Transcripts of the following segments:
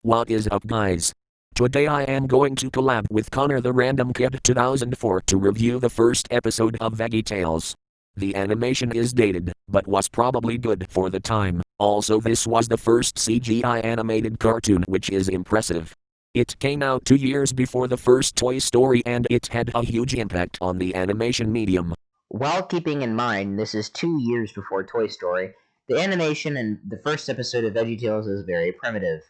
What is up, guys? Today I am going to collab with ConnorTheRandomKid2004 to review the first episode of Veggie Tales. The animation is dated, but was probably good for the time. Also, this was the first CGI animated cartoon, which is impressive. It came out 2 years before the first Toy Story and it had a huge impact on the animation medium. While keeping in mind this is 2 years before Toy Story, the animation in the first episode of VeggieTales is very primitive.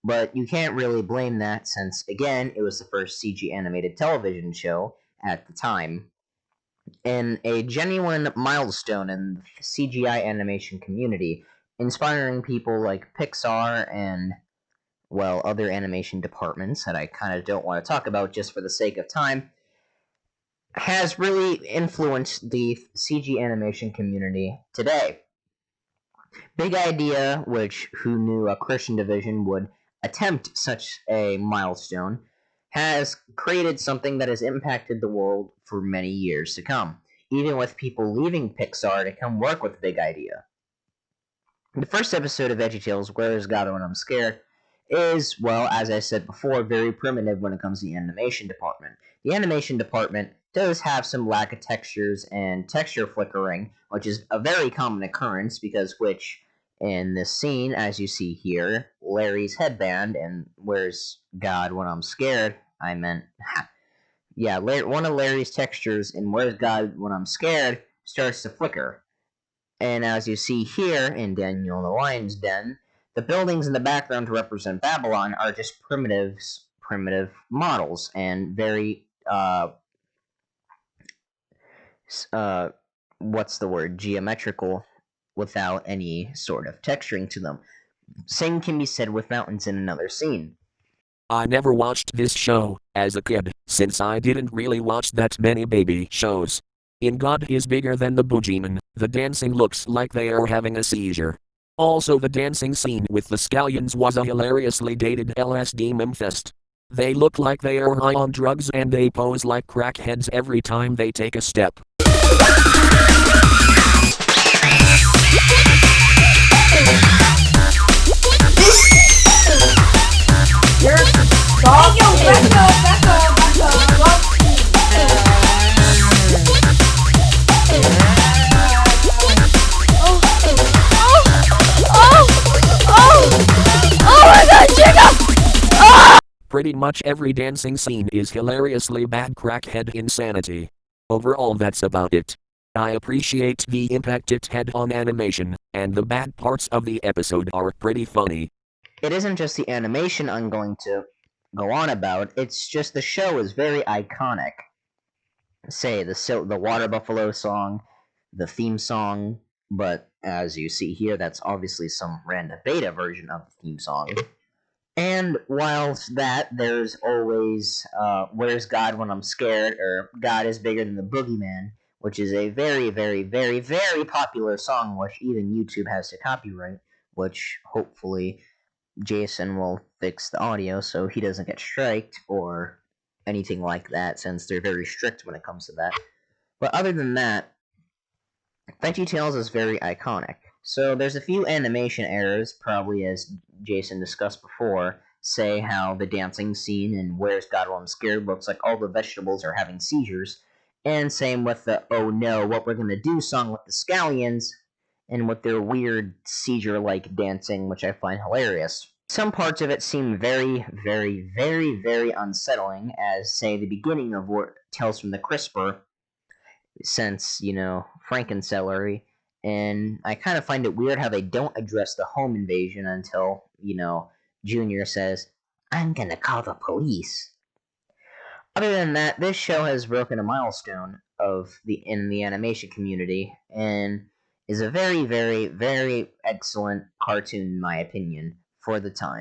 But you can't really blame that since, again, it was the first CG animated television show at the time, and a genuine milestone in the CGI animation community, inspiring people like Pixar and, well, other animation departments that I kind of don't want to talk about just for the sake of time, has really influenced the CG animation community today. Big Idea, which who knew a Christian division would attempt such a milestone, has created something that has impacted the world for many years to come, even with people leaving Pixar to come work with Big Idea. The first episode of VeggieTales, Where is God When I'm Scared, is, well, as I said before, very primitive when it comes to the animation department. The animation department does have some lack of textures and texture flickering, which is a very common occurrence which in this scene, as you see here, Larry's headband and Where's God When I'm Scared, one of Larry's textures in Where's God When I'm Scared starts to flicker. And as you see here in Daniel the Lion's Den, the buildings in the background to represent Babylon are just primitive models and very geometrical without any sort of texturing to them. Same can be said with mountains in another scene. I never watched this show as a kid, since I didn't really watch that many baby shows. In God is Bigger Than the Boogeyman, the dancing looks like they are having a seizure. Also, the dancing scene with the scallions was a hilariously dated LSD meme fest. They look like they are high on drugs and they pose like crackheads every time they take a step. Pretty much every dancing scene is hilariously bad crackhead insanity. Overall, that's about it. I appreciate the impact it had on animation, and the bad parts of the episode are pretty funny. It isn't just the animation I'm going to go on about, it's just the show is very iconic. Say, the Water Buffalo song, the theme song, but as you see here, that's obviously some random beta version of the theme song. And whilst that, there's always Where's God When I'm Scared, or God is Bigger Than the Boogeyman, which is a very, very, very, very popular song, which even YouTube has to copyright, which hopefully Jason will fix the audio so he doesn't get striked or anything like that, since they're very strict when it comes to that. But other than that, VeggieTales is very iconic. So there's a few animation errors, probably as Jason discussed before, say how the dancing scene in Where's God When I'm Scared looks like all the vegetables are having seizures, and same with the Oh No, What We're Gonna Do song with the Scallions, and with their weird seizure-like dancing, which I find hilarious. Some parts of it seem very, very, very, very unsettling, as, say, the beginning of Tales from the Crisper, since, Frankencelery, and I kind of find it weird how they don't address the home invasion until, Junior says, I'm gonna call the police. Other than that, this show has broken a milestone in the animation community, and is a very, very, very excellent cartoon, in my opinion, for the time.